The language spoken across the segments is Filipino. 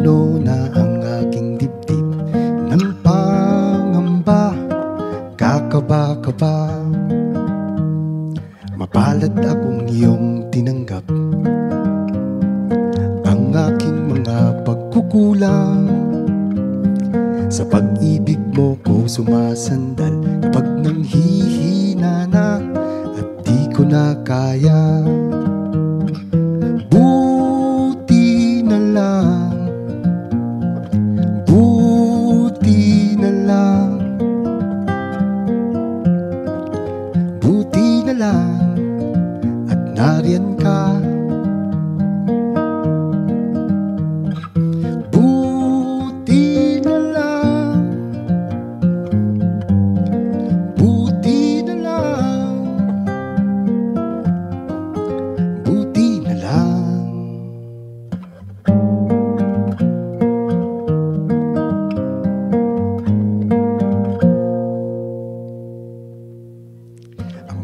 Puno na ang aking dibdib ng pangamba, kakaba-kaba. Mapalad akong iyong tinanggap ang aking mga pagkukulang. Sa pag-ibig mo ko sumasandal kapag nanghihina na at di ko na kaya. Buti na lang, buti na lang, buti na lang at nariyan ka.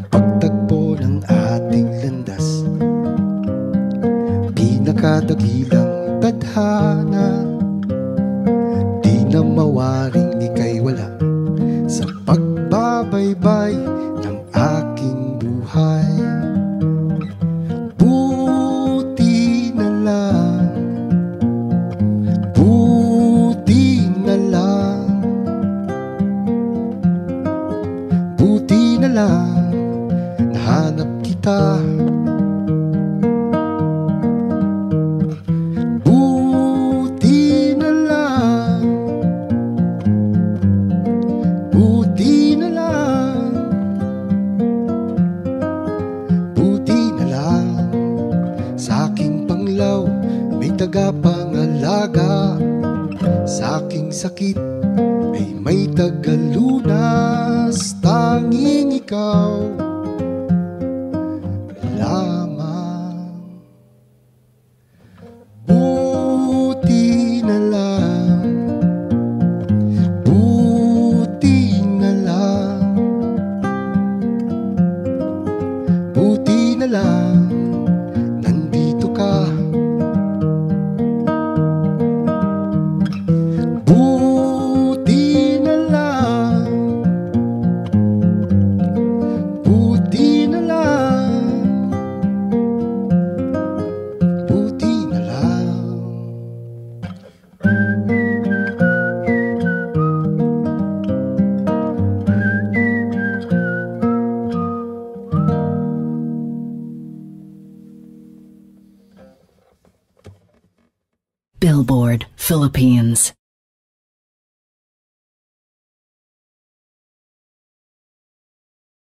Pagtagpo ng ating landas, pinakadakilang tadhana, di na mawaring ika'y wala sa pagbabaybay ng aking buhay. Buti na lang, buti na lang, buti na lang nahanap kita. Buti na lang, buti na lang, buti na lang. Sa aking panglaw may tagapangalaga, sa aking sakit ay may tagalunas. Tanging ikaw lamang. Buti na lang, buti na lang, buti na lang nandito ka. Buti na lang, buti na lang, buti na lang. Billboard, Philippines.